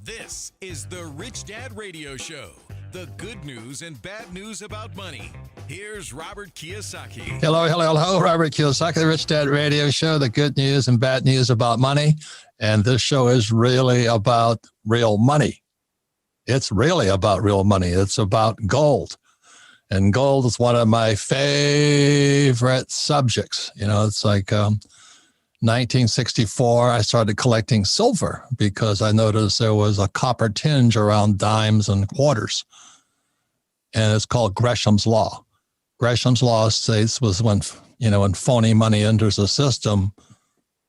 This is the Rich Dad Radio Show. The good news and bad news about money. Here's Robert Kiyosaki. Hello. Robert Kiyosaki, the Rich Dad Radio Show. The good news and bad news about money. And this show is really about real money. It's really about real money. It's about gold. And gold is one of my favorite subjects. You know, it's like 1964, I started collecting silver because I noticed there was a copper tinge around dimes and quarters. And it's called Gresham's Law. Gresham's Law states was when phony money enters the system,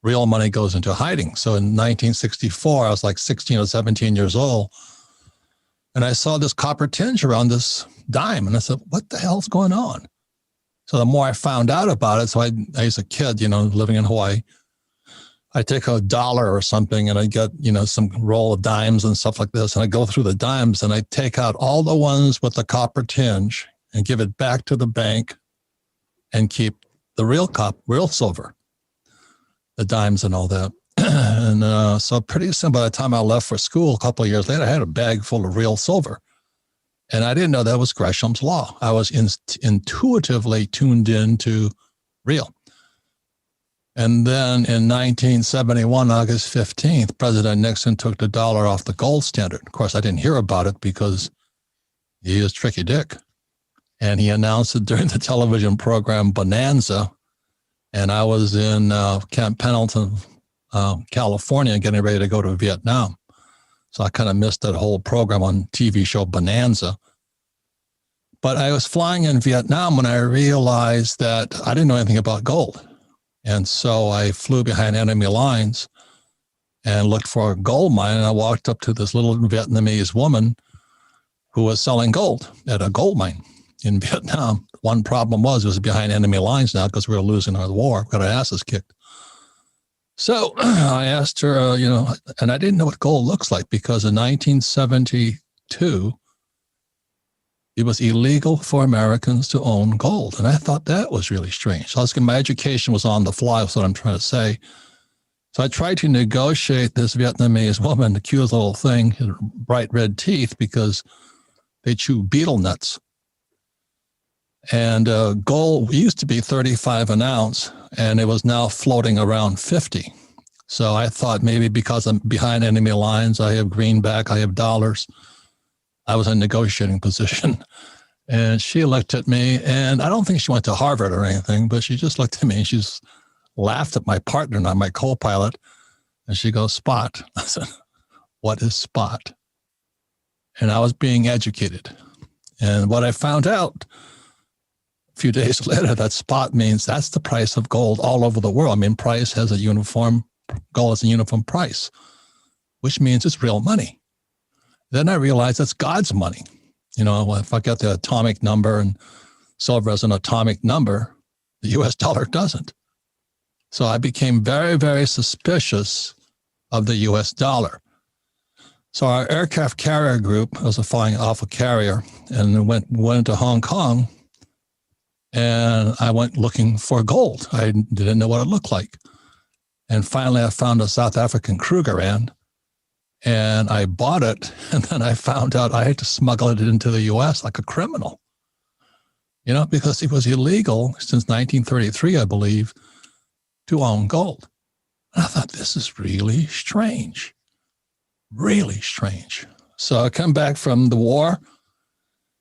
real money goes into hiding. So in 1964, I was like 16 or 17 years old. And I saw this copper tinge around this dime. And I said, what the hell's going on? So the more I found out about it, so I as a kid, living in Hawaii, I take $1 or something and I get, some roll of dimes and stuff like this. And I go through the dimes and I take out all the ones with the copper tinge and give it back to the bank and keep the real silver, the dimes and all that. And so pretty soon, by the time I left for school a couple of years later, I had a bag full of real silver. And I didn't know that was Gresham's Law. I was intuitively tuned into real. And then in 1971, August 15th, President Nixon took the dollar off the gold standard. Of course, I didn't hear about it because he is Tricky Dick. And he announced it during the television program Bonanza. And I was in Camp Pendleton, California, getting ready to go to Vietnam. So I kind of missed that whole program on TV show Bonanza. But I was flying in Vietnam when I realized that I didn't know anything about gold. And so I flew behind enemy lines and looked for a gold mine. And I walked up to this little Vietnamese woman who was selling gold at a gold mine in Vietnam. One problem was it was behind enemy lines now because we were losing our war. We got our asses kicked. So I asked her, and I didn't know what gold looks like because in 1972, it was illegal for Americans to own gold. And I thought that was really strange. So my education was on the fly, is what I'm trying to say. So I tried to negotiate this Vietnamese woman, the cute little thing, bright red teeth, because they chew betel nuts. And gold used to be 35 an ounce, and it was now floating around 50. So I thought maybe because I'm behind enemy lines, I have greenback, I have dollars. I was in a negotiating position. And she looked at me, and I don't think she went to Harvard or anything, but she just looked at me and she just laughed at my partner, not my co-pilot. And she goes, spot. I said, what is spot? And I was being educated. And what I found out a few days later, that spot means that's the price of gold all over the world. I mean, gold has a uniform price, which means it's real money. Then I realized that's God's money. If I get the atomic number and silver as an atomic number, the US dollar doesn't. So I became very, very suspicious of the US dollar. So our aircraft carrier group was a flying alpha carrier and went to Hong Kong. And I went looking for gold. I didn't know what it looked like. And finally, I found a South African Krugerrand, and I bought it. And then I found out I had to smuggle it into the U.S. like a criminal, because it was illegal since 1933, I believe, to own gold. And I thought, this is really strange, really strange. So I come back from the war.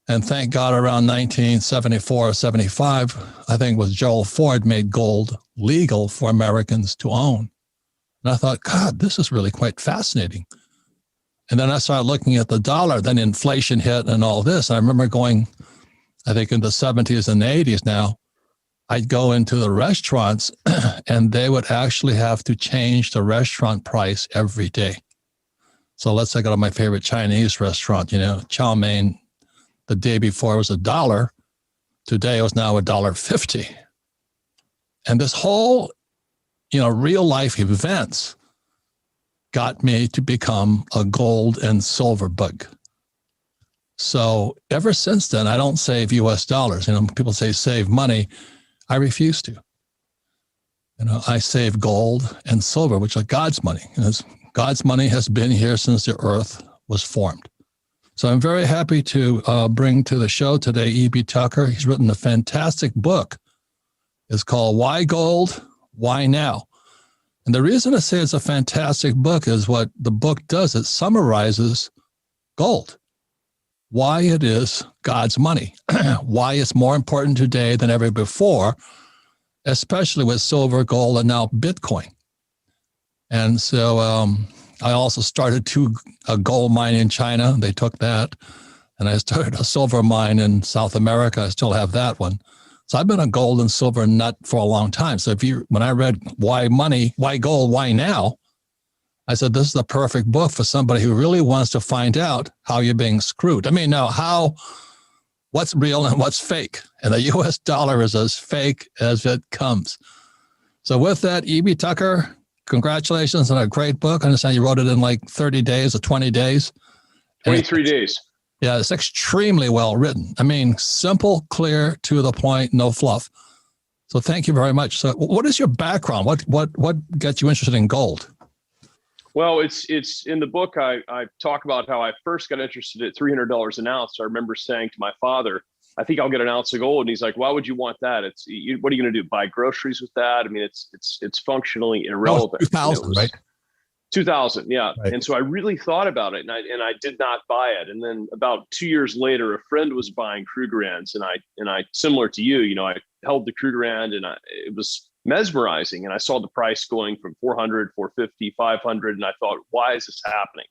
And thank God around 1974 or 75, I think it was Gerald Ford made gold legal for Americans to own. And I thought, God, this is really quite fascinating. And then I started looking at the dollar, then inflation hit and all this. I remember going, I think in the 70s and 80s now, I'd go into the restaurants and they would actually have to change the restaurant price every day. So let's say I go to my favorite Chinese restaurant, chow mein. The day before it was $1. Today it was now $1.50. And this whole, real life events got me to become a gold and silver bug. So ever since then, I don't save US dollars. People say save money. I refuse to. I save gold and silver, which are God's money. And as God's money has been here since the earth was formed. So I'm very happy to bring to the show today E.B. Tucker. He's written a fantastic book. It's called Why Gold, Why Now? And the reason I say it's a fantastic book is what the book does. It summarizes gold, why it is God's money, why it's more important today than ever before, especially with silver, gold, and now Bitcoin. And so I also started a gold mine in China. They took that. And I started a silver mine in South America. I still have that one. So I've been a gold and silver nut for a long time. So when I read Why Money, Why Gold, Why Now, I said, this is the perfect book for somebody who really wants to find out how you're being screwed. I mean, now what's real and what's fake? And the US dollar is as fake as it comes. So with that, E.B. Tucker, congratulations on a great book. I understand you wrote it in like 30 days or 20 days. 23 days. Yeah, it's extremely well written. I mean, simple, clear, to the point, no fluff. So thank you very much. So what is your background? What gets you interested in gold? Well, it's in the book. I talk about how I first got interested at $300 an ounce. I remember saying to my father, I think I'll get an ounce of gold. And he's like, why would you want that? What are you going to do? Buy groceries with that? I mean, it's functionally irrelevant. 2000, right? 2000. Yeah. Right. And so I really thought about it and I did not buy it. And then about 2 years later, a friend was buying Krugerrands and I, similar to you, I held the Krugerrand and it was mesmerizing. And I saw the price going from 400, 450, 500. And I thought, why is this happening?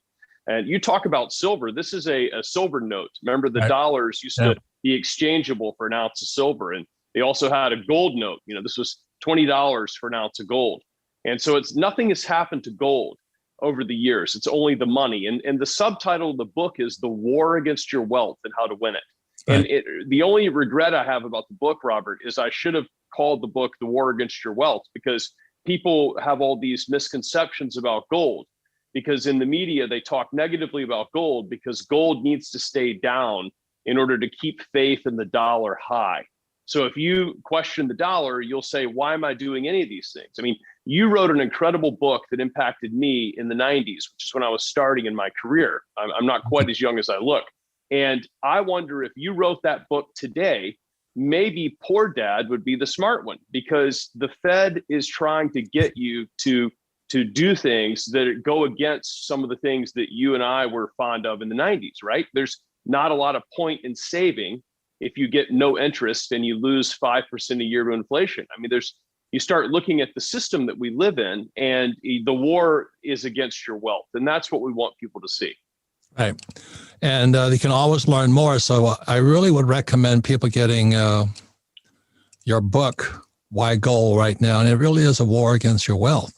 And you talk about silver. This is a silver note. Remember, the dollars used to be exchangeable for an ounce of silver. And they also had a gold note. This was $20 for an ounce of gold. And so nothing has happened to gold over the years. It's only the money. And the subtitle of the book is The War Against Your Wealth and How to Win It. Right. And the only regret I have about the book, Robert, is I should have called the book The War Against Your Wealth, because people have all these misconceptions about gold, because in the media, they talk negatively about gold because gold needs to stay down in order to keep faith in the dollar high. So if you question the dollar, you'll say, why am I doing any of these things? I mean, you wrote an incredible book that impacted me in the 90s, which is when I was starting in my career. I'm not quite as young as I look. And I wonder if you wrote that book today, maybe Poor Dad would be the smart one, because the Fed is trying to get you to do things that go against some of the things that you and I were fond of in the 90s, right? There's not a lot of point in saving if you get no interest and you lose 5% a year to inflation. I mean, you start looking at the system that we live in, and the war is against your wealth. And that's what we want people to see. Right. And they can always learn more. So I really would recommend people getting your book, Why Gold, right now. And it really is a war against your wealth.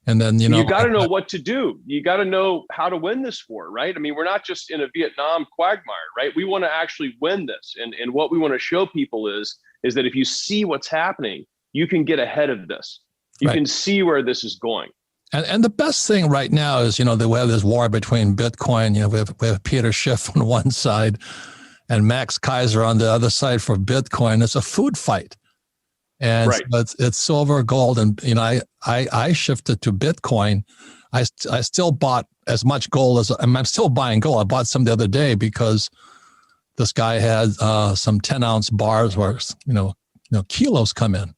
And then, you got to know what to do. You got to know how to win this war, right? I mean, we're not just in a Vietnam quagmire, right? We want to actually win this. And what we want to show people is that if you see what's happening, you can get ahead of this. You can see where this is going. And the best thing right now is, that we have this war between Bitcoin. We have Peter Schiff on one side and Max Kaiser on the other side for Bitcoin. It's a food fight. And so it's silver, gold. And, I shifted to Bitcoin. I still bought as much gold I'm still buying gold. I bought some the other day because this guy had some 10-ounce bars where, kilos come in.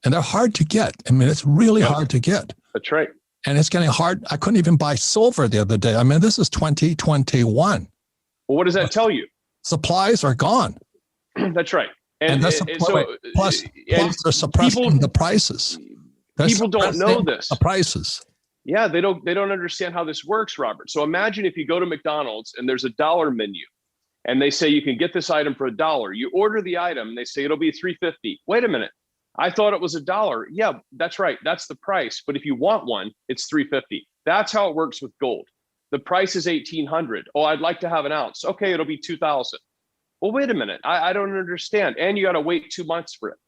And they're hard to get. I mean, it's really hard to get. That's right. And it's getting hard. I couldn't even buy silver the other day. I mean, this is 2021. Well, what does that tell you? Supplies are gone. That's right. Plus they're suppressing the prices. People don't know this. The prices. Yeah, they don't understand how this works, Robert. So imagine if you go to McDonald's and there's a dollar menu and they say you can get this item for $1. You order the item and they say it'll be $3.50. Wait a minute. I thought it was $1. Yeah, that's right. That's the price. But if you want one, it's $3.50. That's how it works with gold. The price is $1,800. Oh, I'd like to have an ounce. Okay, it'll be $2,000. Well, wait a minute. I don't understand. And you got to wait 2 months for it.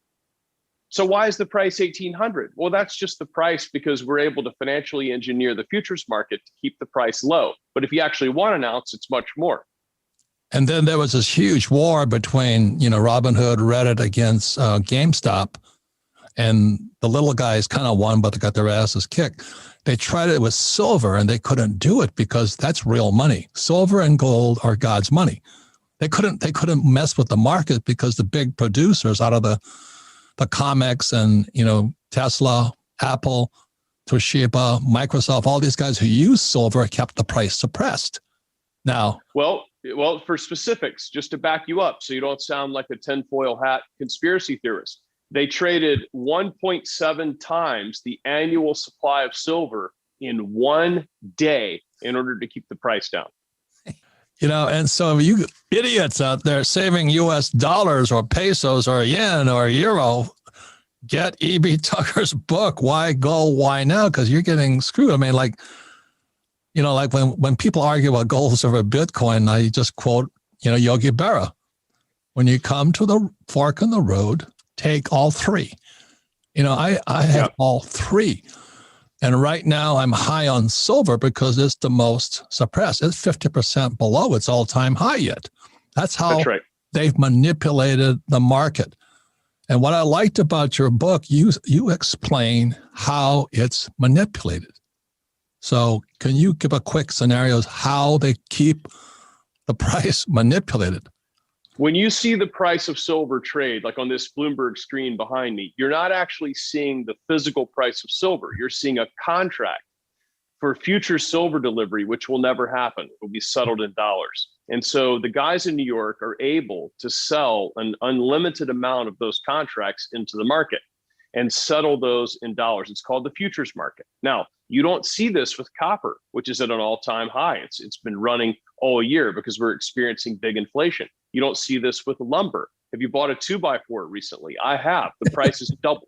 So why is the price $1,800? Well, that's just the price because we're able to financially engineer the futures market to keep the price low. But if you actually want an ounce, it's much more. And then there was this huge war between, Robinhood, Reddit against GameStop. And the little guys kind of won, but they got their asses kicked. They tried it with silver and they couldn't do it because that's real money. Silver and gold are God's money. They couldn't mess with the market because the big producers out of the COMEX and, Tesla, Apple, Toshiba, Microsoft, all these guys who use silver kept the price suppressed. Now, well, for specifics, just to back you up, so you don't sound like a tinfoil hat conspiracy theorist, they traded 1.7 times the annual supply of silver in one day in order to keep the price down. And so you idiots out there saving US dollars or pesos or yen or euro, get E.B. Tucker's book, Why Gold, Why Now? Because you're getting screwed. I mean, like when people argue about gold over Bitcoin, I just quote, Yogi Berra. When you come to the fork in the road, take all three. I have all three. And right now I'm high on silver because it's the most suppressed. It's 50% below its all-time high yet. That's how they've manipulated the market. And what I liked about your book, you explain how it's manipulated. So can you give a quick scenarios how they keep the price manipulated? When you see the price of silver trade, like on this Bloomberg screen behind me, you're not actually seeing the physical price of silver. You're seeing a contract for future silver delivery, which will never happen. It will be settled in dollars. And so the guys in New York are able to sell an unlimited amount of those contracts into the market and settle those in dollars. It's called the futures market. Now, you don't see this with copper, which is at an all-time high. It's been running all year because we're experiencing big inflation. You don't see this with lumber. Have you bought a 2x4 recently? I have. The price is doubled.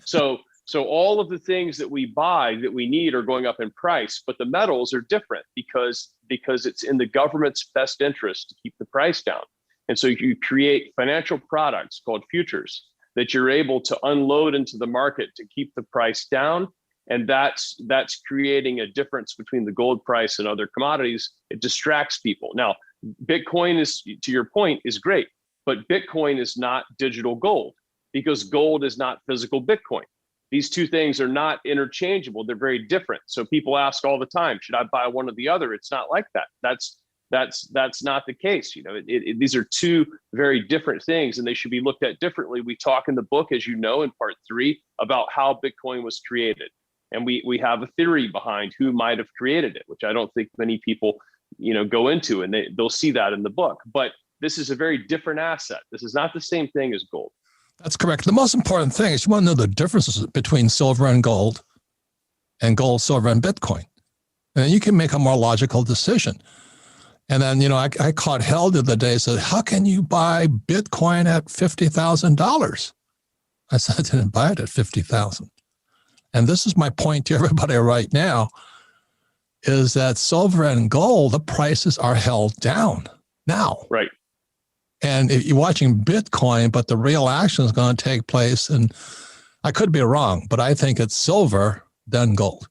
So all of the things that we buy that we need are going up in price, but the metals are different because it's in the government's best interest to keep the price down. And so you create financial products called futures that you're able to unload into the market to keep the price down. And that's creating a difference between the gold price and other commodities. It distracts people. Now, Bitcoin is, to your point, is great, but Bitcoin is not digital gold because gold is not physical Bitcoin. These two things are not interchangeable. They're very different. So people ask all the time, should I buy one or the other? It's not like that. That's not the case. These are two very different things and they should be looked at differently. We talk in the book, as you know, in part 3 about how Bitcoin was created. And we have a theory behind who might have created it, which I don't think many people, go into, and they'll see that in the book. But this is a very different asset. This is not the same thing as gold. That's correct. The most important thing is you want to know the differences between silver and gold, silver, and Bitcoin. And then you can make a more logical decision. And then, I caught hell the other day, said, how can you buy Bitcoin at $50,000? I said, I didn't buy it at $50,000. And this is my point to everybody right now, is that silver and gold, the prices are held down now. Right. And if you're watching Bitcoin, but the real action is going to take place, and I could be wrong, but I think it's silver, then gold.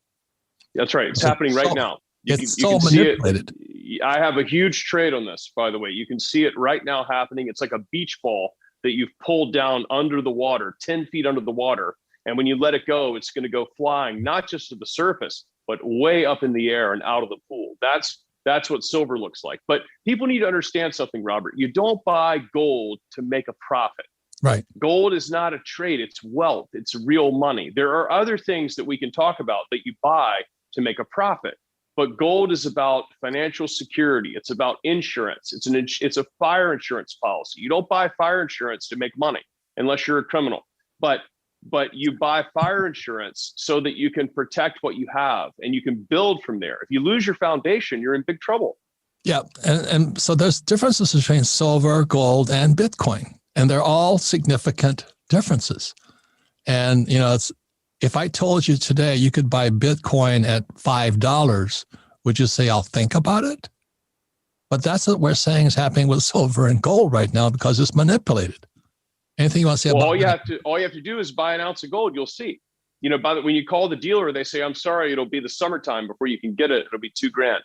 That's right. It's happening right now. You it's can manipulated. See it. I have a huge trade on this, by the way. You can see it right now happening. It's like a beach ball that you've pulled down under the water, 10 feet under the water. And when you let it go, it's going to go flying, not just to the surface, but way up in the air and out of the pool. That's what silver looks like. But people need to understand something, Robert. You don't buy gold to make a profit. Right. Gold is not a trade. It's wealth. It's real money. There are other things that we can talk about that you buy to make a profit. But gold is about financial security. It's about insurance. It's a fire insurance policy. You don't buy fire insurance to make money unless you're a criminal. But you buy fire insurance so that you can protect what you have and you can build from there. If you lose your foundation, you're in big trouble. Yeah. And so there's differences between silver, gold, and Bitcoin, and they're all significant differences. And, if I told you today you could buy Bitcoin at $5, would you say, I'll think about it? But that's what we're saying is happening with silver and gold right now because it's manipulated. Anything you want to say about that? All you have to do is buy an ounce of gold. You'll see. When you call the dealer, they say, I'm sorry, it'll be the summertime before you can get it. It'll be $2,000.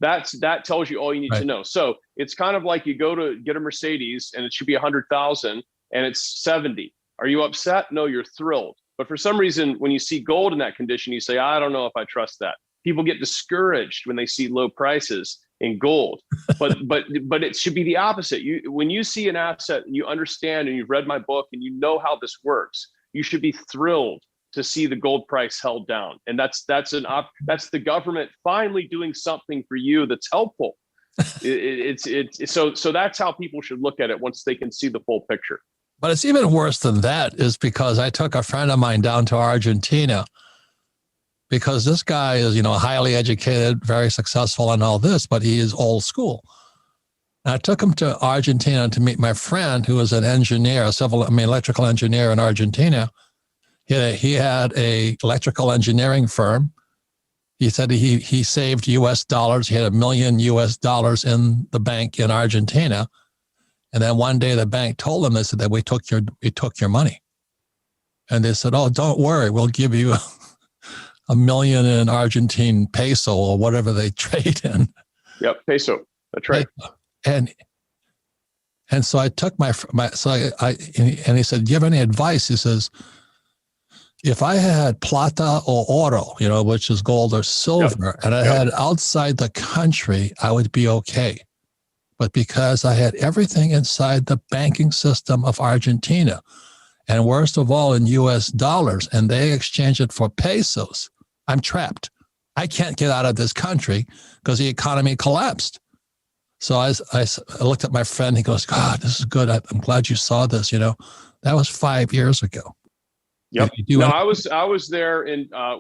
That tells you all you need to know. So it's kind of like you go to get a Mercedes and it should be 100,000 and it's 70. Are you upset? No, you're thrilled. But for some reason, when you see gold in that condition, you say, I don't know if I trust that. People get discouraged when they see low prices in gold, but it should be the opposite. When you see an asset and you understand and you've read my book and you know how this works, you should be thrilled to see the gold price held down. And that's the government finally doing something for you that's helpful. So that's how people should look at it once they can see the full picture. But it's even worse than that, is because I took a friend of mine down to Argentina, because this guy is, highly educated, very successful and all this, but he is old school. And I took him to Argentina to meet my friend who was an engineer, electrical engineer in Argentina. He had a electrical engineering firm. He said he saved US dollars. He had $1 million US in the bank in Argentina. And then one day the bank told him, they said that we took your money. And they said, oh, don't worry, we'll give you $1 million in Argentine peso or whatever they trade in. Yep, peso. That's right. And so I took and he said, do you have any advice? He says, if I had plata or oro, which is gold or silver, and I had outside the country, I would be okay. But because I had everything inside the banking system of Argentina, and worst of all in US dollars, and they exchange it for pesos, I'm trapped. I can't get out of this country because the economy collapsed. So I looked at my friend. He goes, God, this is good. I'm glad you saw this. That was 5 years ago. Yep. I was there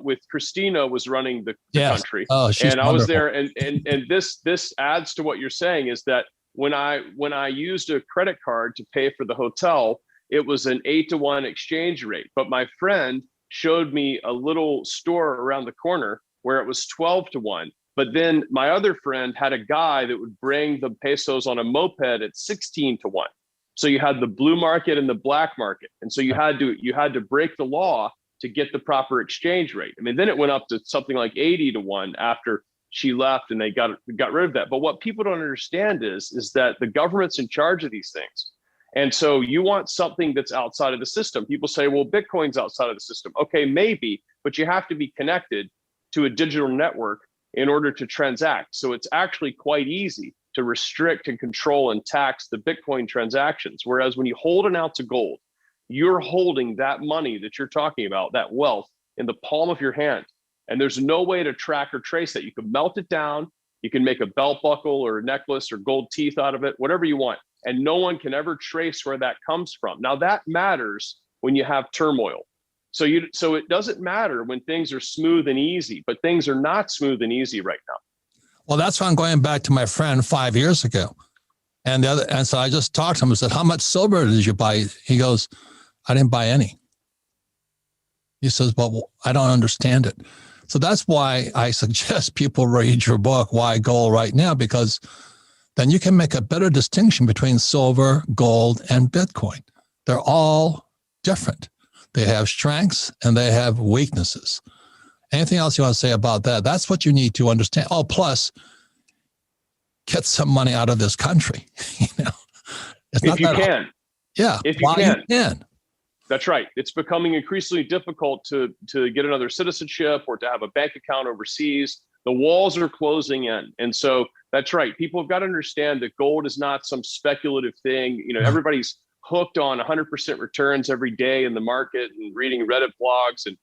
with Christina was running the country. Oh, she's and wonderful. I was there, and this adds to what you're saying, is that when I used a credit card to pay for the hotel, it was an 8-to-1 exchange rate. But my friend showed me a little store around the corner where it was 12-to-1. But then my other friend had a guy that would bring the pesos on a moped at 16-to-1. So you had the blue market and the black market. And so you had to break the law to get the proper exchange rate. I mean, then it went up to something like 80-to-1 after she left and they got rid of that. But what people don't understand is that the government's in charge of these things. And so you want something that's outside of the system. People say, well, Bitcoin's outside of the system. Okay, maybe, but you have to be connected to a digital network in order to transact. So it's actually quite easy to restrict and control and tax the Bitcoin transactions. Whereas when you hold an ounce of gold, you're holding that money that you're talking about, that wealth, in the palm of your hand. And there's no way to track or trace that. You can melt it down. You can make a belt buckle or a necklace or gold teeth out of it, whatever you want. And no one can ever trace where that comes from. Now that matters when you have turmoil. So it doesn't matter when things are smooth and easy, but things are not smooth and easy right now. Well, that's why I'm going back to my friend 5 years ago. And so I just talked to him and said, how much silver did you buy? He goes, I didn't buy any. He says, well, I don't understand it. So that's why I suggest people read your book, Why Gold Right Now, because then you can make a better distinction between silver, gold, and Bitcoin. They're all different. They have strengths and they have weaknesses. Anything else you want to say about that? That's what you need to understand. Oh, plus, get some money out of this country. If you can. Yeah. If you can. That's right. It's becoming increasingly difficult to get another citizenship or to have a bank account overseas. The walls are closing in. And so that's right. People have got to understand that gold is not some speculative thing. Everybody's hooked on 100% returns every day in the market and reading Reddit blogs and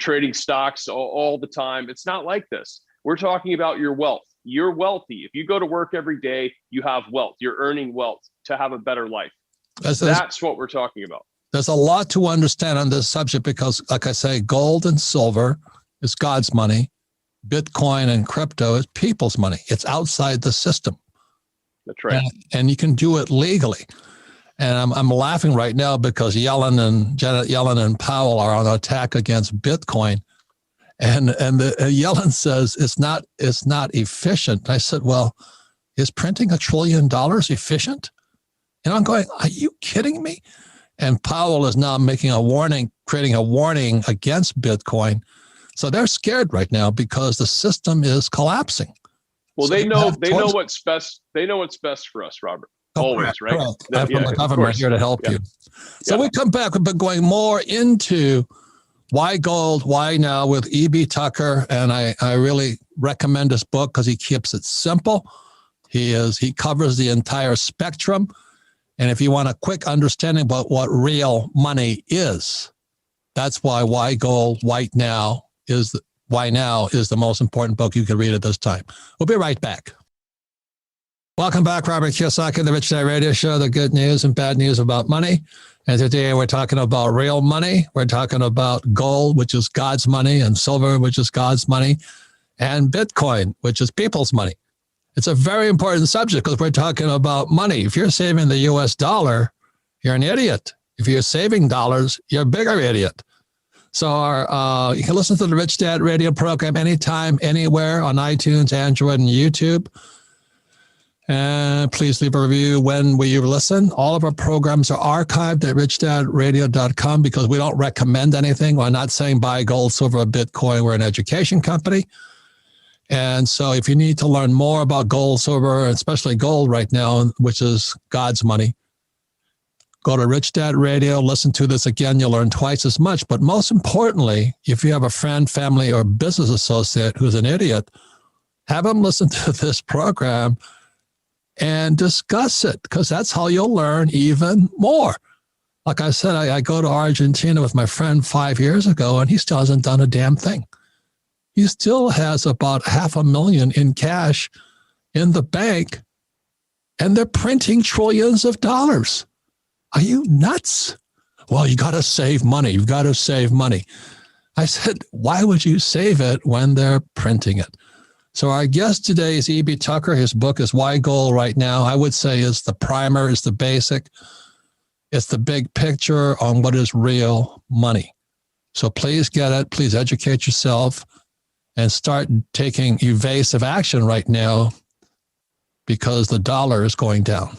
trading stocks all the time. It's not like this. We're talking about your wealth. You're wealthy. If you go to work every day, you have wealth. You're earning wealth to have a better life. That's what we're talking about. There's a lot to understand on this subject because, like I say, gold and silver is God's money. Bitcoin and crypto is people's money. It's outside the system. That's right. And you can do it legally. And I'm laughing right now because Janet Yellen and Powell are on attack against Bitcoin. And Yellen says it's not efficient. I said, well, is printing $1 trillion efficient? And I'm going, are you kidding me? And Powell is now creating a warning against Bitcoin. So they're scared right now because the system is collapsing. Well, they know what's best. They know what's best for us, Robert. Always, right? I'm from the government here to help you. So we come back. We've been going more into Why Gold, Why Now with E.B. Tucker. And I really recommend this book because he keeps it simple. He covers the entire spectrum. And if you want a quick understanding about what real money is, that's why Gold, Why Now is the most important book you can read at this time. We'll be right back. Welcome back, Robert Kiyosaki, the Rich Dad Radio Show, the good news and bad news about money. And today we're talking about real money. We're talking about gold, which is God's money, and silver, which is God's money, and Bitcoin, which is people's money. It's a very important subject because we're talking about money. If you're saving the US dollar, you're an idiot. If you're saving dollars, you're a bigger idiot. So you can listen to the Rich Dad Radio program anytime, anywhere on iTunes, Android, and YouTube. And please leave a review when we listen. All of our programs are archived at richdadradio.com because we don't recommend anything. We're not saying buy gold, silver, or Bitcoin. We're an education company. And so if you need to learn more about gold, silver, especially gold right now, which is God's money, go to Rich Dad Radio, listen to this again. You'll learn twice as much. But most importantly, if you have a friend, family, or business associate who's an idiot, have them listen to this program and discuss it, because that's how you'll learn even more. Like I said, I go to Argentina with my friend 5 years ago, and he still hasn't done a damn thing. He still has about $500,000 in cash in the bank, and they're printing trillions of dollars. Are you nuts? Well, you got to save money. You've got to save money. I said, why would you save it when they're printing it? So our guest today is E.B. Tucker. His book is Why Gold Right Now. I would say is the primer, is the basic. It's the big picture on what is real money. So please get it. Please educate yourself and start taking evasive action right now because the dollar is going down.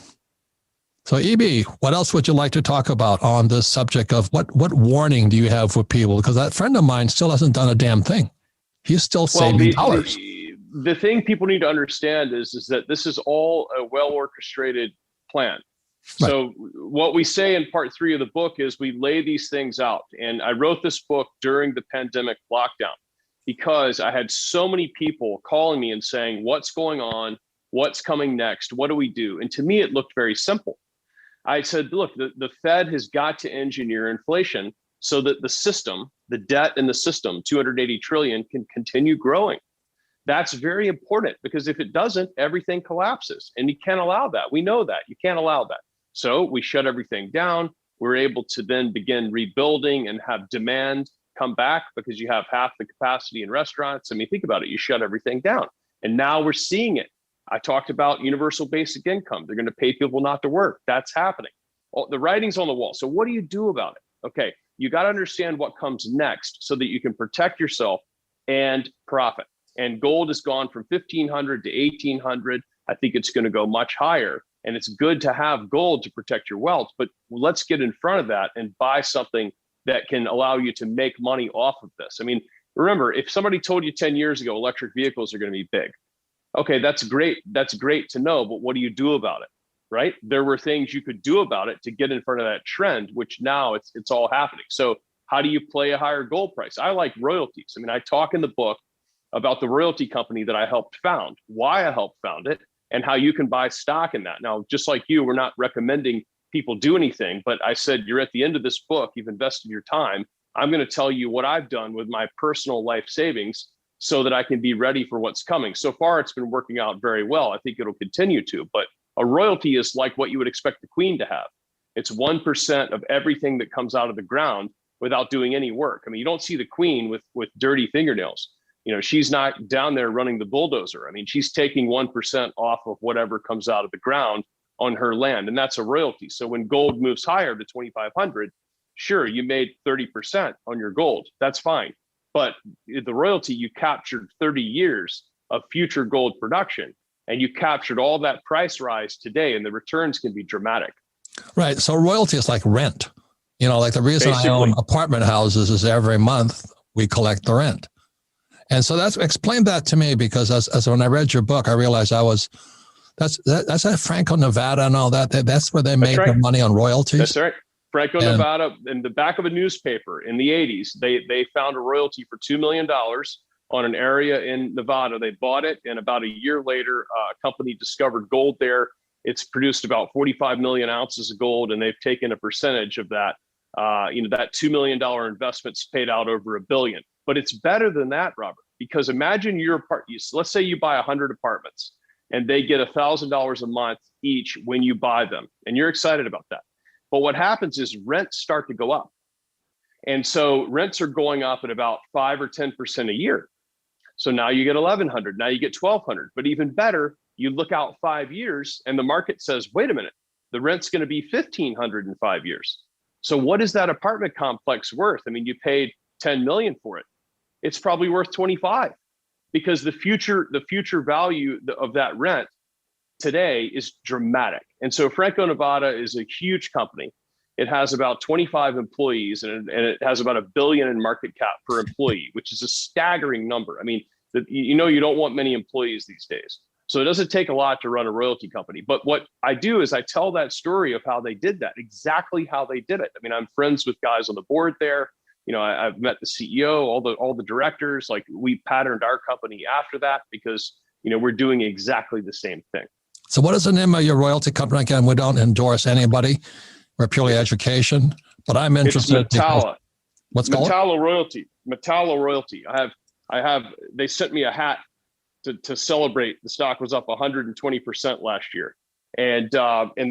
So E.B., what else would you like to talk about on this subject of what warning do you have for people? Because that friend of mine still hasn't done a damn thing. He's still saving dollars. The thing people need to understand is that this is all a well-orchestrated plan. Right. So what we say in part 3 of the book is we lay these things out. And I wrote this book during the pandemic lockdown because I had so many people calling me and saying, what's going on? What's coming next? What do we do? And to me, it looked very simple. I said, look, the Fed has got to engineer inflation so that the system, the debt in the system, 280 trillion, can continue growing. That's very important because if it doesn't, everything collapses, and you can't allow that. We know that. You can't allow that. So we shut everything down. We're able to then begin rebuilding and have demand come back because you have half the capacity in restaurants. I mean, think about it. You shut everything down. And now we're seeing it. I talked about universal basic income. They're going to pay people not to work. That's happening. The writing's on the wall. So what do you do about it? Okay, you got to understand what comes next so that you can protect yourself and profit. And gold has gone from 1,500 to 1,800. I think it's going to go much higher. And it's good to have gold to protect your wealth, but let's get in front of that and buy something that can allow you to make money off of this. I mean, remember, if somebody told you 10 years ago, electric vehicles are going to be big. Okay, that's great. That's great to know, but what do you do about it, right? There were things you could do about it to get in front of that trend, which now it's all happening. So how do you play a higher gold price? I like royalties. I mean, I talk in the book about the royalty company that I helped found, why I helped found it, and how you can buy stock in that. Now, just like you, we're not recommending people do anything, but I said, you're at the end of this book, you've invested your time. I'm going to tell you what I've done with my personal life savings so that I can be ready for what's coming. So far, it's been working out very well. I think it'll continue to, but a royalty is like what you would expect the queen to have. It's 1% of everything that comes out of the ground without doing any work. I mean, you don't see the queen with dirty fingernails. You know, she's not down there running the bulldozer. I mean, she's taking 1% off of whatever comes out of the ground on her land, and that's a royalty. So when gold moves higher to 2,500, sure, you made 30% on your gold. That's fine. But the royalty, you captured 30 years of future gold production, and you captured all that price rise today, and the returns can be dramatic. Right. So royalty is like rent. You know, like the reason I own apartment houses is every month we collect the rent. And so explain that to me, because as when I read your book, I realized that's at Franco, Nevada and all that. That's where they make their money on royalties. That's right. Franco, And Nevada, in the back of a newspaper in the 80s, they found a royalty for $2 million on an area in Nevada. They bought it, and about a year later, a company discovered gold there. It's produced about 45 million ounces of gold, and they've taken a percentage of that. That $2 million investment's paid out over $1 billion. But it's better than that, Robert, because imagine let's say you buy 100 apartments, and they get $1,000 a month each when you buy them, and you're excited about that. But what happens is rents start to go up. And so rents are going up at about 5 or 10% a year. So now you get 1,100, now you get 1,200. But even better, you look out 5 years and the market says, wait a minute, the rent's going to be 1,500 in 5 years. So what is that apartment complex worth? I mean, you paid 10 million for it. It's probably worth 25, because the future value of that rent today is dramatic. And so Franco Nevada is a huge company. It has about 25 employees, and it has about $1 billion in market cap per employee, which is a staggering number. I mean, you don't want many employees these days. So it doesn't take a lot to run a royalty company. But what I do is I tell that story of how they did that, exactly how they did it. I mean, I'm friends with guys on the board there. I've met the CEO, all the directors. Like, we patterned our company after that because, we're doing exactly the same thing. so what is the name of your royalty company again? We don't endorse anybody. We're purely education, but I'm interested. It's Metalla. What's called? Metalla Royalty. Metalla Royalty. They sent me a hat to celebrate. The stock was up 120% last year. And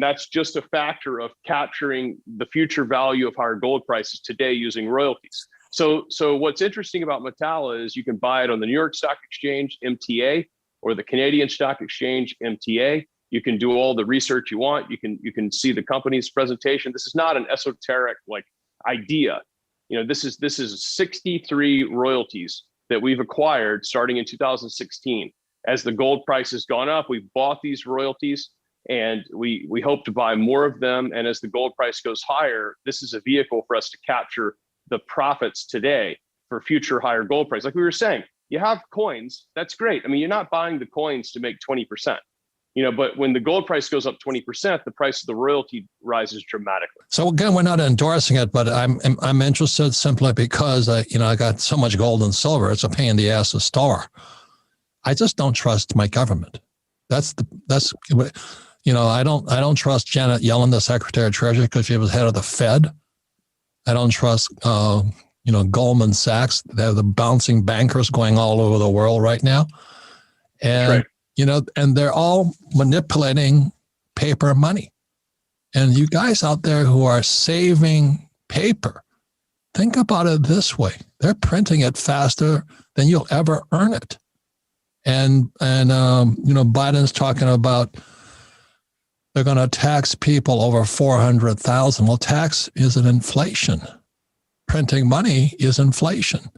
that's just a factor of capturing the future value of higher gold prices today using royalties. So what's interesting about Metalla is you can buy it on the New York Stock Exchange, MTA, or the Canadian Stock Exchange, MTA. You can do all the research you want. You can see the company's presentation. This is not an esoteric idea. This is 63 royalties that we've acquired starting in 2016. As the gold price has gone up, we've bought these royalties, and we hope to buy more of them. And as the gold price goes higher, this is a vehicle for us to capture the profits today for future higher gold price. Like we were saying, you have coins, that's great. I mean, you're not buying the coins to make 20%. But when the gold price goes up 20%, the price of the royalty rises dramatically. So again, we're not endorsing it, but I'm interested simply because I got so much gold and silver. It's a pain in the ass to store. I just don't trust my government. I don't trust Janet Yellen, the Secretary of Treasury, because she was head of the Fed. I don't trust Goldman Sachs. They have the bouncing bankers going all over the world right now, and. That's right. And they're all manipulating paper money. And you guys out there who are saving paper, think about it this way. They're printing it faster than you'll ever earn it. And Biden's talking about they're going to tax people over 400,000. Well, tax is an inflation. Printing money is inflation.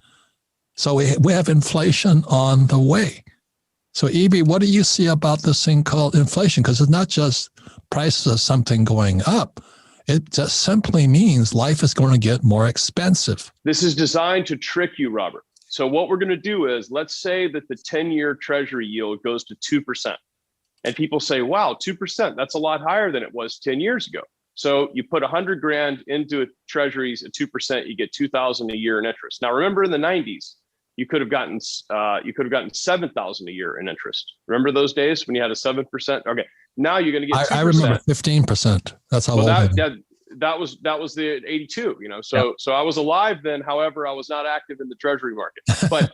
So we have inflation on the way. So, Evie, what do you see about this thing called inflation? Because it's not just prices of something going up. It just simply means life is going to get more expensive. This is designed to trick you, Robert. So what we're going to do is, let's say that the 10-year Treasury yield goes to 2%. And people say, wow, 2%, that's a lot higher than it was 10 years ago. So you put 100 grand into Treasuries at 2%, you get 2,000 a year in interest. Now, remember in the 90s, you could have gotten 7,000 a year in interest. Remember those days when you had a 7%? Okay, now you're going to get 2%. I remember 15%. That's how old that was the 82. So I was alive then. However, I was not active in the Treasury market. But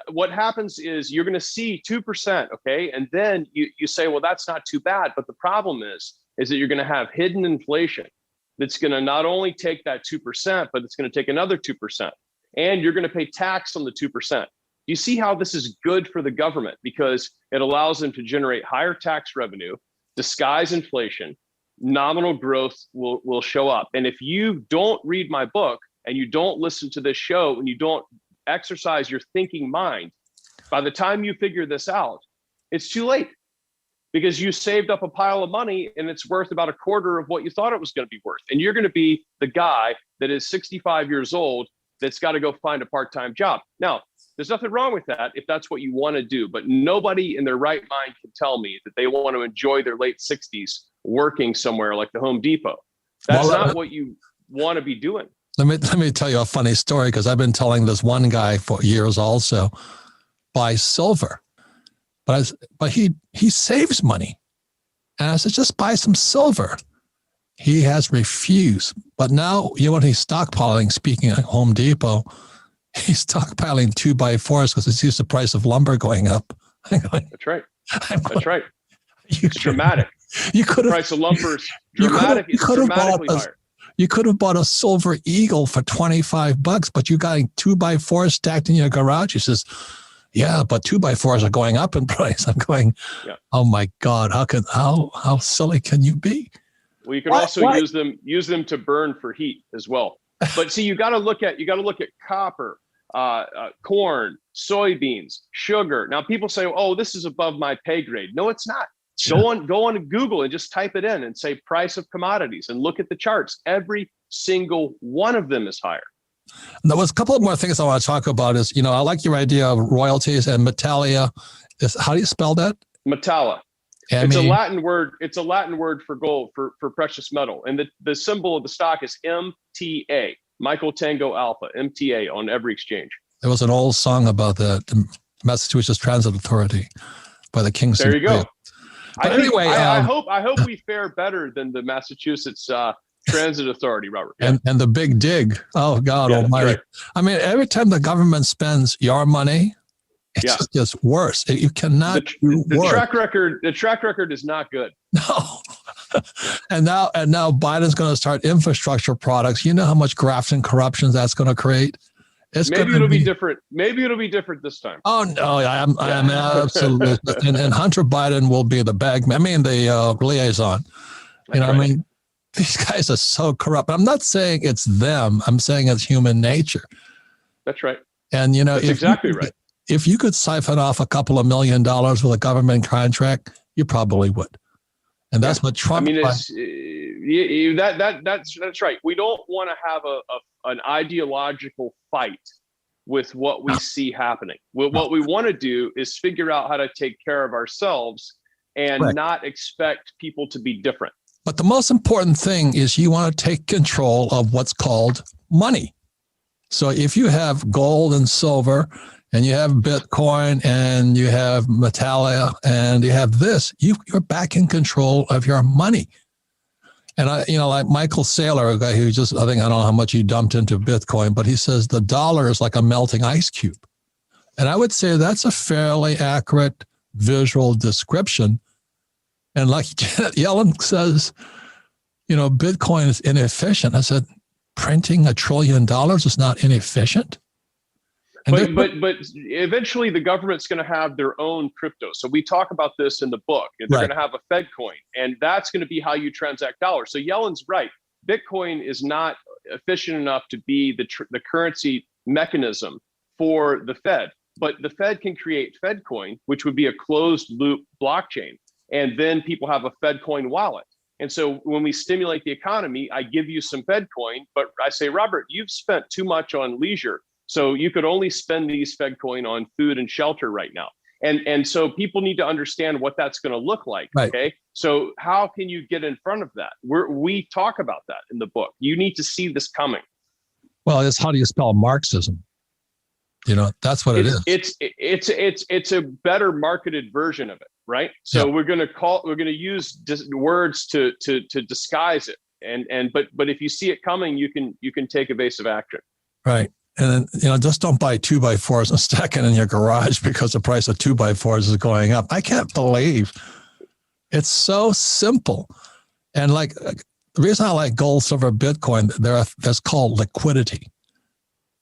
what happens is you're going to see 2%. Okay, and then you say, well, that's not too bad. But the problem is that you're going to have hidden inflation that's going to not only take that 2%, but it's going to take another 2%. And you're going to pay tax on the 2%. You see how this is good for the government, because it allows them to generate higher tax revenue, disguise inflation, nominal growth will show up. And if you don't read my book and you don't listen to this show and you don't exercise your thinking mind, by the time you figure this out, it's too late, because you saved up a pile of money and it's worth about a quarter of what you thought it was going to be worth. And you're going to be the guy that is 65 years old that's got to go find a part-time job. Now, there's nothing wrong with that if that's what you want to do, but nobody in their right mind can tell me that they want to enjoy their late 60s working somewhere like the Home Depot. That's not what you want to be doing. Let me tell you a funny story, because I've been telling this one guy for years also, buy silver. But he saves money. And I said, just buy some silver. He has refused. But now, when he's stockpiling, speaking at Home Depot, he's stockpiling 2x4s because he sees the price of lumber going up. That's right. That's right. It's dramatic. The price of lumber is dramatic. It's dramatically higher. You could have bought a silver eagle for $25, but you got 2x4s stacked in your garage. He says, yeah, but 2x4s are going up in price. I'm going, Oh my God, how silly can you be? Well, you can also use them to burn for heat as well. But see, you got to look at copper, corn, soybeans, sugar. Now people say, oh, this is above my pay grade. No, it's not. Sure. Go on Google and just type it in and say price of commodities and look at the charts. Every single one of them is higher. There was a couple of more things I want to talk about. Is, I like your idea of royalties and Metallia. How do you spell that? Metalla. It's a Latin word. It's a Latin word for gold, for precious metal. And the symbol of the stock is MTA, Michael Tango Alpha, MTA, on every exchange. There was an old song about that, the Massachusetts Transit Authority by the Kings. There you go. But anyway, I hope we fare better than the Massachusetts Transit Authority, Robert. And the big dig. Oh God Almighty! Right. I mean, every time the government spends your money, it's just gets worse. You cannot do worse. The track record is not good. No. and now Biden's going to start infrastructure products. You know how much graft and corruption that's going to create. Maybe it'll be different. Maybe it'll be different this time. Oh no, I am absolutely. and Hunter Biden will be the bagman. I mean, the liaison. I mean, these guys are so corrupt. I'm not saying it's them. I'm saying it's human nature. That's right. And that's exactly right. If you could siphon off a couple of $1 million with a government contract, you probably would. And that's what Trump. I mean, that's right. We don't want to have an ideological fight with what we see happening. What we want to do is figure out how to take care of ourselves and not expect people to be different. But the most important thing is you want to take control of what's called money. So if you have gold and silver and you have Bitcoin and you have Metallia and you have this, you're back in control of your money. And like Michael Saylor, a guy who I don't know how much he dumped into Bitcoin, but he says the dollar is like a melting ice cube. And I would say that's a fairly accurate visual description. And like Janet Yellen says, Bitcoin is inefficient. I said, printing $1 trillion is not inefficient. And but eventually the government's going to have their own crypto. So we talk about this in the book. They're going to have a Fed coin, and that's going to be how you transact dollars. So Yellen's right. Bitcoin is not efficient enough to be the currency mechanism for the Fed. But the Fed can create Fed coin, which would be a closed loop blockchain. And then people have a Fed coin wallet. And so when we stimulate the economy, I give you some Fed coin, but I say, Robert, you've spent too much on leisure. So you could only spend these Fed coin on food and shelter right now. And so people need to understand what that's going to look like. Right. Okay. So how can you get in front of that? We talk about that in the book. You need to see this coming. Well, it's how do you spell Marxism? That's what it is. It's a better marketed version of it, right? So we're going to use words to disguise it. But if you see it coming, you can take evasive action. Right. And then, just don't buy 2x4s and stack it in your garage because the price of 2x4s is going up. I can't believe it's so simple. And like the reason I like gold, silver, Bitcoin, there's called liquidity.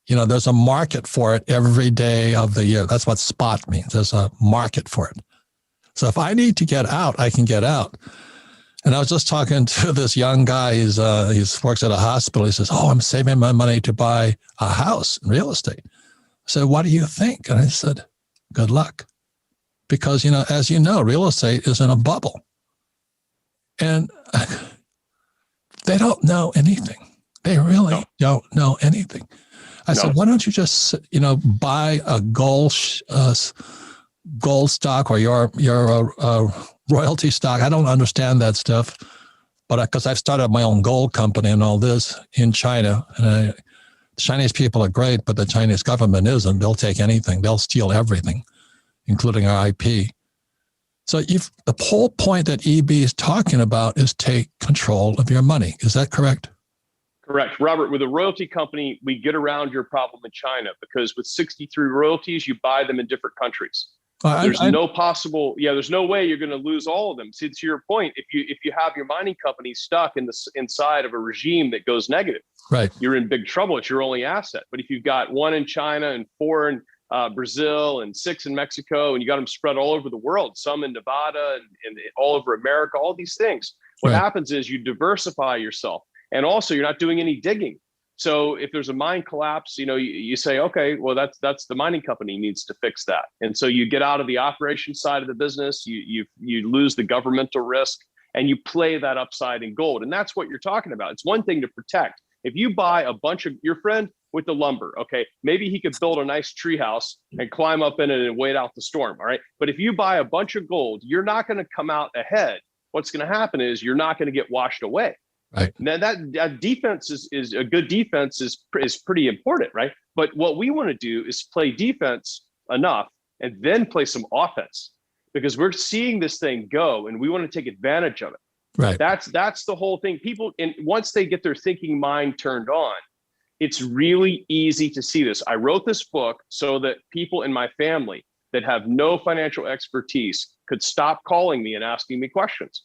There's a market for it every day of the year. That's what spot means. There's a market for it. So if I need to get out, I can get out. And I was just talking to this young guy. He works at a hospital. He says, "Oh, I'm saving my money to buy a house in real estate." I said, "What do you think?" And I said, "Good luck." Because, as you know, real estate is in a bubble. And they don't know anything. They really don't know anything. I said, why don't you just, buy a gold stock or your royalty stock? I don't understand that stuff. But because I've started my own gold company and all this in China, and the Chinese people are great, but the Chinese government isn't. They'll take anything. They'll steal everything, including our IP. So the whole point that EB is talking about is take control of your money. Is that correct? Correct. Robert, with a royalty company, we get around your problem in China because with 63 royalties, you buy them in different countries. There's no way you're going to lose all of them. See, to your point, if you have your mining company stuck inside of a regime that goes negative, right, you're in big trouble. It's your only asset. But if you've got 1 in China and 4 in Brazil and 6 in Mexico, and you got them spread all over the world, some in Nevada and all over America, all these things, what happens is you diversify yourself. And also, you're not doing any digging. So if there's a mine collapse, you say, okay, well, that's the mining company needs to fix that. And so you get out of the operation side of the business, you lose the governmental risk, and you play that upside in gold. And that's what you're talking about. It's one thing to protect. If you buy a bunch of your friend with the lumber, okay, maybe he could build a nice tree house and climb up in it and wait out the storm, all right? But if you buy a bunch of gold, you're not going to come out ahead. What's going to happen is you're not going to get washed away. Right. Now that defense is a good defense is pretty important, right? But what we want to do is play defense enough and then play some offense, because we're seeing this thing go and we want to take advantage of it. Right. That's the whole thing. People, and once they get their thinking mind turned on, it's really easy to see this. I wrote this book so that people in my family that have no financial expertise could stop calling me and asking me questions.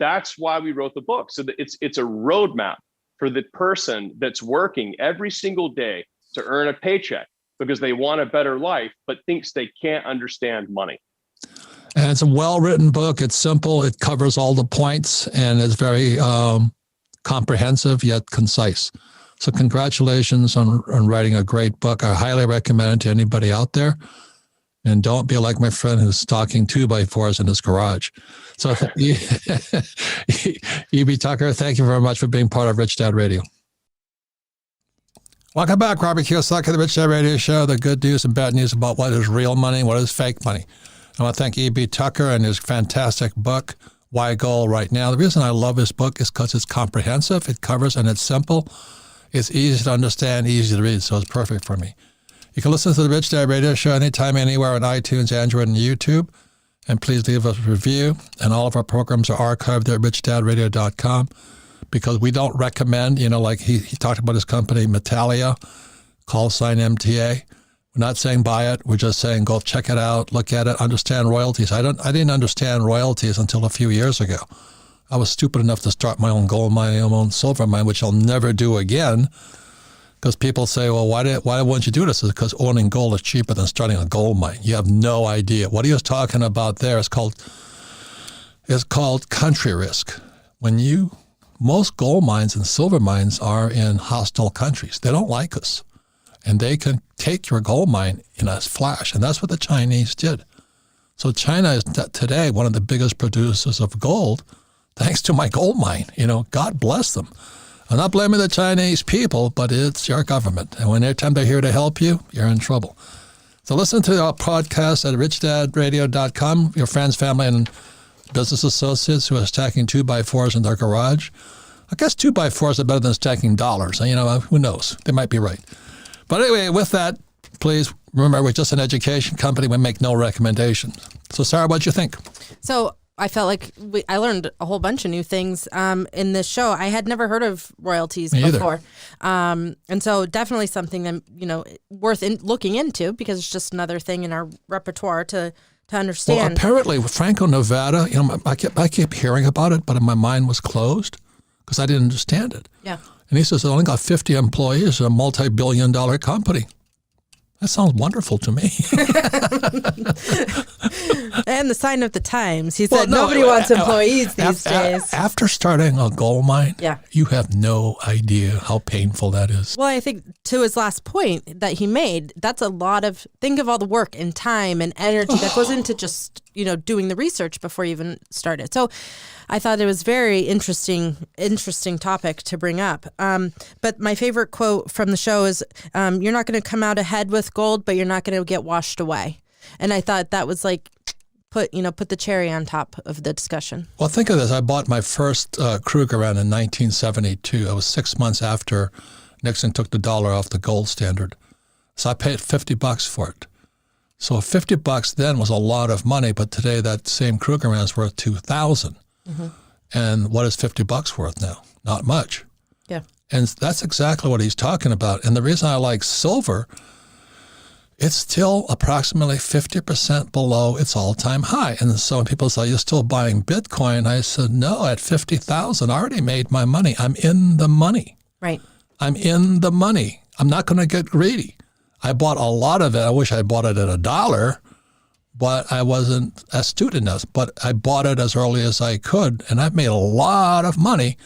That's why we wrote the book. So that it's a roadmap for the person that's working every single day to earn a paycheck because they want a better life, but thinks they can't understand money. And it's a well-written book. It's simple. It covers all the points, and it's very comprehensive yet concise. So congratulations on writing a great book. I highly recommend it to anybody out there. And don't be like my friend who's stocking 2x4s in his garage. So, E.B. Tucker, thank you very much for being part of Rich Dad Radio. Welcome back, Robert Kiyosaki, the Rich Dad Radio Show, the good news and bad news about what is real money, what is fake money. I want to thank E.B. Tucker and his fantastic book, Why Gold Right Now. The reason I love his book is because it's comprehensive, it covers, and it's simple. It's easy to understand, easy to read, so it's perfect for me. You can listen to the Rich Dad Radio Show anytime, anywhere on iTunes, Android, and YouTube. And please leave us a review. And all of our programs are archived at richdadradio.com, because we don't recommend, like he talked about his company, Metalia, call sign MTA. We're not saying buy it. We're just saying go check it out, look at it, understand royalties. I didn't understand royalties until a few years ago. I was stupid enough to start my own gold mine, my own silver mine, which I'll never do again. Because people say, well, why wouldn't you do this? It's because owning gold is cheaper than starting a gold mine. You have no idea. What he was talking about there is called country risk. Most gold mines and silver mines are in hostile countries. They don't like us. And they can take your gold mine in a flash. And that's what the Chinese did. So China is today one of the biggest producers of gold, thanks to my gold mine. God bless them. I'm not blaming the Chinese people, but it's your government. And when anytime they're here to help you, you're in trouble. So listen to our podcast at richdadradio.com, your friends, family, and business associates who are stacking 2x4s in their garage. I guess 2x4s are better than stacking dollars. Who knows? They might be right. But anyway, with that, please remember, we're just an education company. We make no recommendations. So Sarah, what'd you think? So I felt like I learned a whole bunch of new things in this show. I had never heard of royalties before. And so definitely something that, worth looking into, because it's just another thing in our repertoire to understand. Well, apparently Franco, Nevada, I kept hearing about it, but my mind was closed because I didn't understand it. Yeah. And he says, I only got 50 employees, a multi-billion-dollar company. That sounds wonderful to me. And the sign of the times. He said nobody wants employees these days. After starting a gold mine, you have no idea how painful that is. Well, I think to his last point that he made, that's a lot of, think of all the work and time and energy that goes into just, doing the research before you even started. So I thought it was very interesting topic to bring up. But my favorite quote from the show is, you're not going to come out ahead with gold, but you're not going to get washed away. And I thought that was put the cherry on top of the discussion. Well, think of this. I bought my first Krugerrand in 1972. It was 6 months after Nixon took the dollar off the gold standard. So I paid $50 for it. So $50 then was a lot of money, but today that same Krugerrand is worth $2,000. Mm-hmm. And what is $50 worth now? Not much. Yeah. And that's exactly what he's talking about. And the reason I like silver, it's still approximately 50% below its all-time high. And so when people say, you're still buying Bitcoin, I said, no, at 50,000, I already made my money. I'm in the money. Right. I'm in the money. I'm not going to get greedy. I bought a lot of it. I wish I bought it at $1, but I wasn't astute enough. But I bought it as early as I could, and I've made a lot of money,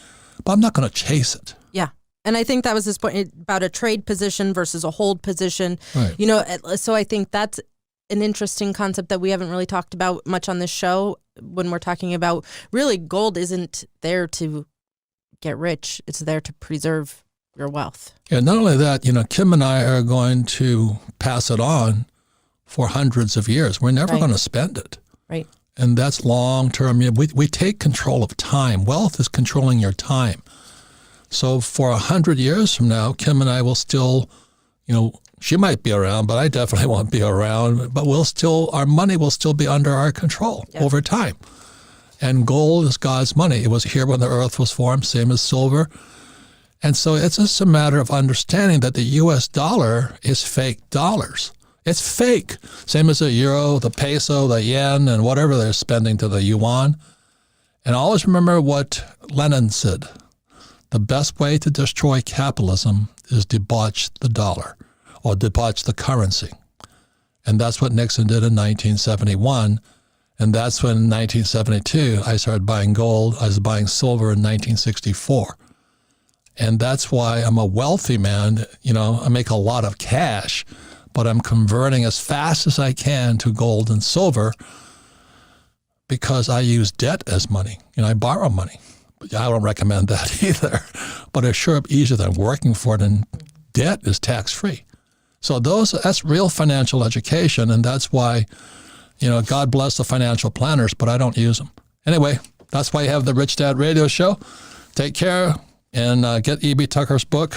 but I'm not going to chase it. Yeah. And I think that was his point about a trade position versus a hold position. Right. So I think that's an interesting concept that we haven't really talked about much on this show when we're talking about really gold isn't there to get rich. It's there to preserve your wealth. Yeah, not only that, Kim and I are going to pass it on for hundreds of years. We're never going to spend it. Right. And that's long-term. We take control of time. Wealth is controlling your time. So for 100 years from now, Kim and I will still, she might be around, but I definitely won't be around. But our money will still be under our control over time. And gold is God's money. It was here when the earth was formed, same as silver. And so it's just a matter of understanding that the U.S. dollar is fake dollars. It's fake. Same as the euro, the peso, the yen, and whatever they're spending to the yuan. And always remember what Lenin said. The best way to destroy capitalism is debauch the dollar or debauch the currency. And that's what Nixon did in 1971. And that's when in 1972, I started buying gold. I was buying silver in 1964. And that's why I'm a wealthy man. I make a lot of cash, but I'm converting as fast as I can to gold and silver because I use debt as money. I borrow money. But I don't recommend that either. But it's sure easier than working for it, and debt is tax-free. So that's real financial education, and that's why, God bless the financial planners, but I don't use them. Anyway, that's why you have the Rich Dad Radio Show. Take care. And get E.B. Tucker's book,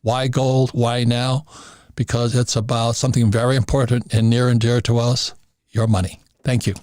Why Gold, Why Now? Because it's about something very important and near and dear to us, your money. Thank you.